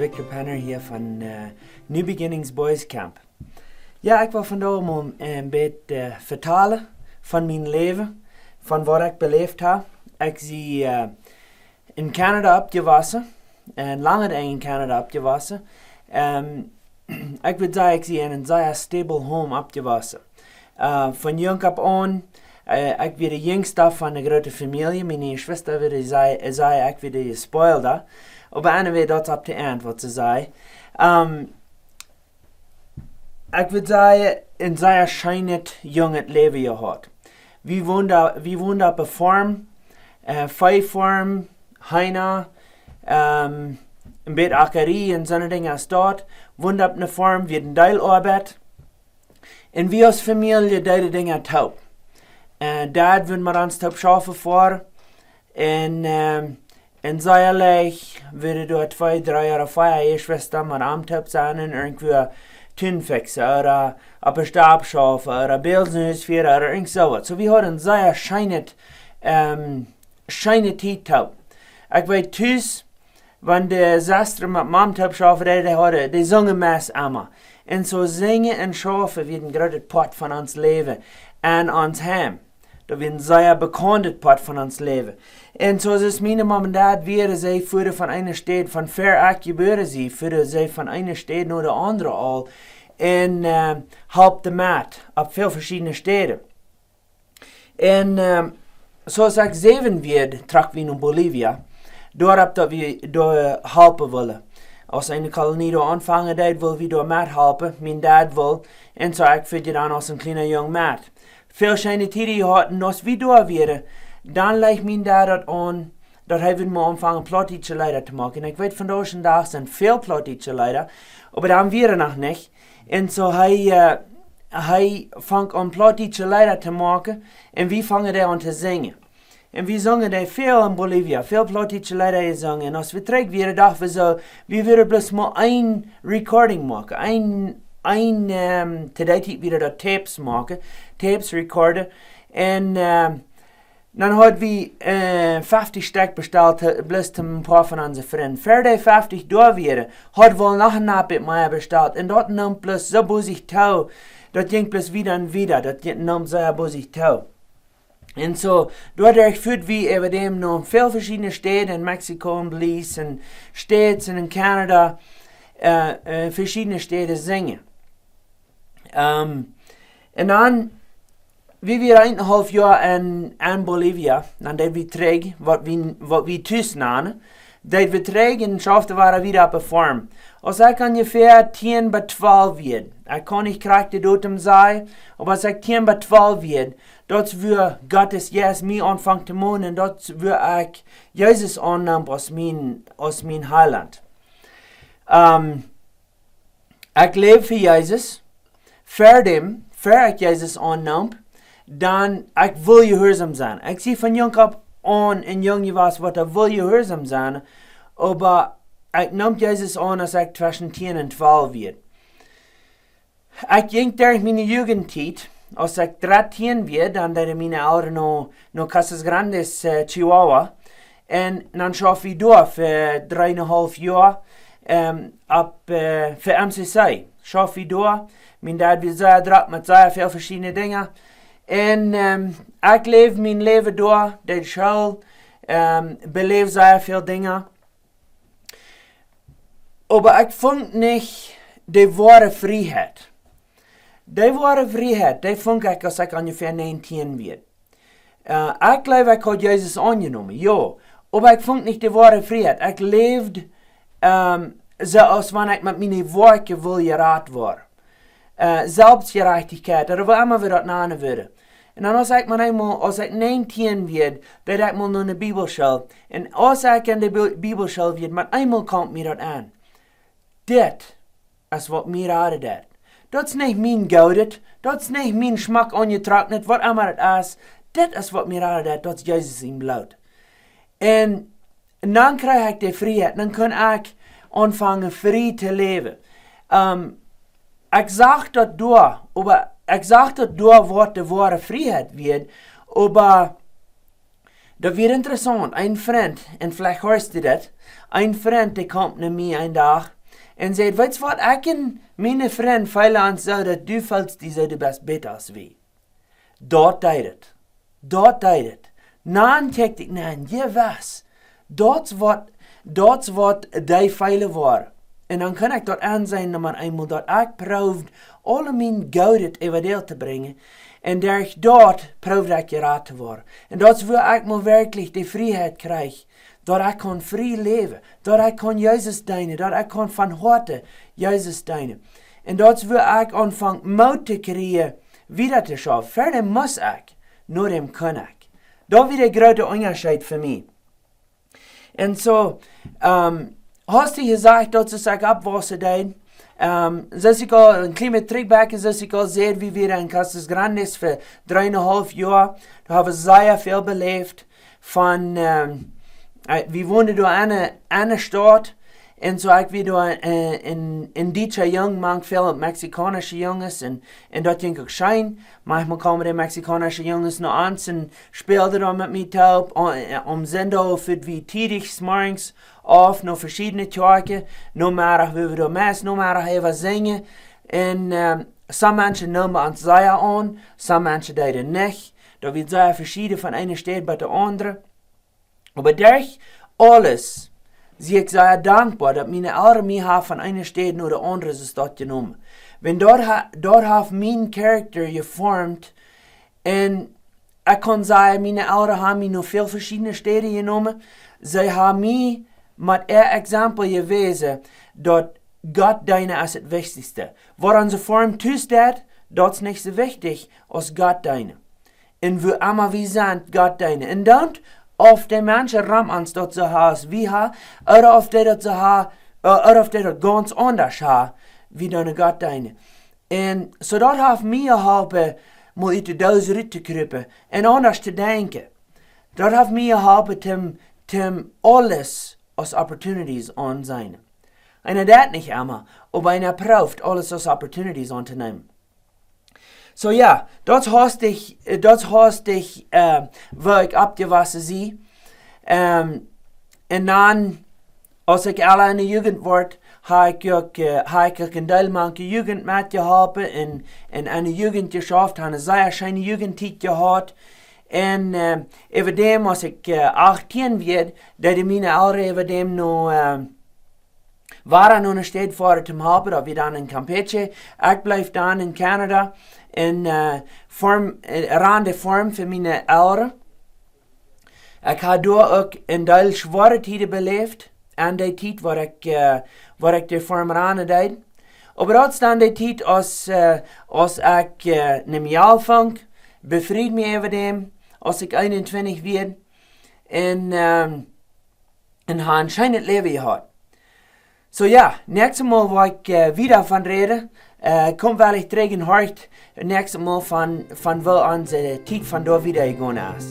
Victor Penner hier van New Beginnings Boys Camp. Ja, ik wil vandaag om een beetje vertalen van mijn leven, van wat ik beleefd heb. Ik zie in Canada opgewassen, en langer in Canada opgewassen. Ik wil zeggen, ik zie in een zeer stable home opgewassen. Van jong op aan, ik ben de jongste van de grote familie. Mijn zuster zei ik ben de gespoilde. Op een manier dat op de eind wat ze zei. Ik wil zeggen, een zeer schijnend jong het leven gehad. We woonden op een farm, 5 farm, heina, een beetje akkerie en zo'n dingen als dat. Woonden op een farm, we hadden deilarbeid. En we als familie deden dingen taub. Dad wilde maar ons taub schaffen voor. En zeierlich würde door 2, 3 Jahre vorher je Schwester mal am Taub sein und irgendwie Tün fixen oder op Stab schaffen oder Bilsenhuis führen oder irgend sowas. So wir hatten sehr scheine Tietaub. Ich weiß thuis, wenn die Schwester mit Mom Taub schaffen, die singen meist immer. Und so singen und schaffen wird ein großer Part von uns Leben und uns Heim. Dat we een zeer bekend part van ons leven. En zoals mijn mom en dad waren, zij voeren van een stad, van ver ik geboren zijn, voeren zij van een stad naar de andere al. En helpte maat op veel verschillende steden. En zoals ik 7 werd, trok we naar Bolivia. Doorop dat we door helpen willen. Als een kolonie door aanvangen deed, wil we door maat helpen. Mijn dad wil. En zo ik vind je dan als een kleine jong maat. Veel schijne tijden gehad en als we door waren, dan lijkt mijn dad dat aan, dat hij wil me aanvangen plottietje leider te maken. En ik weet vandaag en dag zijn veel plottietje leider, maar dan weer nog niet. En zo hij vangt aan plottietje leider te maken en we vangen daar aan te zingen. En we zongen daar veel in Bolivia, veel plottietje leider gezongen. En als we terug weer dachten we zo, we willen bloos maar één recording maken, te die tijd weer dat tapes maken, tapes recorden. En dan hadden we 50 stuk besteld, bloos een paar van onze vrienden. Verder 50 door weer, hadden we nog een napit meer besteld. En dat nam plus zo boezig touw, dat ging plus wieder en wieder, dat nam zo boezig touw. En zo, doordat voert we over dem naar veel verschillende steden, in Mexico en Belize, en States en in Canada, verschillende steden zingen. En dan, wie we 1,5 jaar in Bolivia, dan deden we terug, wat we thuis namen, deden we terug en schaften we weer op een farm. Als ik ongeveer 10 bij 12 werd, ik kan niet krijgen de datum zeggen, maar als ik 10 bij 12 werd, dat wil Gottes Jezus mij aanvangen te maken en dat wil ik Jezus aannemen als mijn heiland. Ik leef voor Jezus. Ver ik Jezus aanneem, dan ik wil gehoorzaam zijn. Ik zie van jong op aan en jong was wat ik wil gehoorzaam zijn, maar ik neem Jezus aan als ik tussen 10 en 12 werd. Ik ging tegen mijn jugendtijd, als ik 13 werd, dan deden mijn ouders naar Casas Grandes, Chihuahua. En dan schaf ik door voor 3,5 jaar voor MCC. Schaf ik door. Mijn dad was zeer druk met zeer veel verschillende dingen. En ik leef mijn leven door, deed school, beleef zeer veel dingen. Maar ik vond niet de ware vrijheid. De ware vrijheid, die vond ik als ik ongeveer 19 werd. Ik geloof ik had Jezus aangenomen, ja. Maar ik vond niet de ware vrijheid. Ik leefde zoals wanneer ik met mijn woorden wil geraad word. Selbstgerechtigkeit, dat wil immer weer dat namen worden. En dan als ik 19 werd, dat ik mal naar de Bibelschool. En als ik in de Bibelschool werd, maar eenmaal komt mir dat aan. Dit is wat mir raden. Dat is niet mijn goud, dat is niet mijn smaak aangetrokken, wat immer het is. Dit is wat mir raden, dat is Jezus in bloed. En dan krijg ik de vrijheid, dan kan ik aanvangen vrij te leven. Ik zag dat door, maar ik zag dat door wat de ware vrijheid werd, maar Dat wird interessant. Ein Freund, en vielleicht hörst du das, ein Freund, der kommt nach mir einen Tag und sagt, weißt du was, ich en meine Freund feilen an so, dass du fällst, die so, du bist besser als wir. Dort deed het. Dort deed het. Nein, kijk ik, nein, je was. Dort wat die feilen waren. En dan kan ik dat aanzien, maar eenmaal dat ik proefde alle mijn goud over deel te brengen. En durch dort proefde ik geraad te worden. En dat is waar ik maar werkelijk de vrijheid krijg. Dat ik kan vrij leven. Dat ik kan Jezus dienen. Dat ik kan van harte Jezus dienen. En dat is waar ik aanvang moed te krijgen. Wieder te schaffen. Verder muss ik. Nur dem kann ik. Dat is de grote onderscheid voor mij. En zo, hast du gesagt, dat ze zich abwassen deed? Zoals ik al een klein terugbakken, zoals ik al zei, wie wir in Casas Grandes voor 3,5 jaar, da hebben we zeer veel beleefd. We woonden door een stad. En zo ik weer door in Deutsche jong, mank veel Mexikanische jongens. En dat denk ik schijn. Manchmal komen de Mexikanische jongens naar ons en speelden dan met mij taub. Om zendo voor wie tidig morgens af naar verschillende kerken. No matter wie we door mes, no matter hoe we zingen. En some mensen namen ons zeer aan, some mensen deden niet. Dat we zeer verschieden van ene stad bij de andere. Maar durch alles zie ik zeer dankbaar dat mijn ouders mij van ene stad naar de andere stad genomen. Want daar heeft mijn karakter gevormd. En ik kan zeggen, mijn ouders hebben mij naar veel verschillende steden genomen. Zij hebben mij met exempel gewezen dat God dienen is het wichtigste. Wat onze vorm toestaat, dat is niet zo wichtig als God dienen. En we allemaal wie zijn God dienen. En dan of de mensen rammen dat ze hebben wie ha, of dat ze hebben, of dat ganz anders ha, wie dan God dienen. En zo dat heeft mij geholpen, om uit de doos uit te kruipen en anders te denken. Dat heeft mij geholpen, om alles als opportunities aan zijn. En dat niet allemaal, maar hij proeft alles als opportunities aan te nemen. So ja, dat hast ich, waar ik abgewassen zie. En dan, als ik alle in de jugend word, ga ik ook een deel manke jugend met geholpen. En aan de jugend geschaft, heb een zeer schöne jugendtijd gehad. En over dem, als ik 18 werd, dat ik mijn ouders over dem nog waren nog een stad voor te helpen. Dat we dan in Campeche. Ik blijf dan in Canada. En raan de vorm voor mijn ouders. Ik heb daar ook een deel zware tijden beleefd. En die tijd waar ik de vorm raan deed. Maar dat is dan de tijd als ik een jaar vang. Bevrijd me over dem. Als ik 21 werd. En heb een schijnend leven gehad. So ja, nächstes Mal waar ik wieder van reden. Komt wel ik terug in hart. Nächstes Mal van wel onze tijd van daar wieder gegaan is.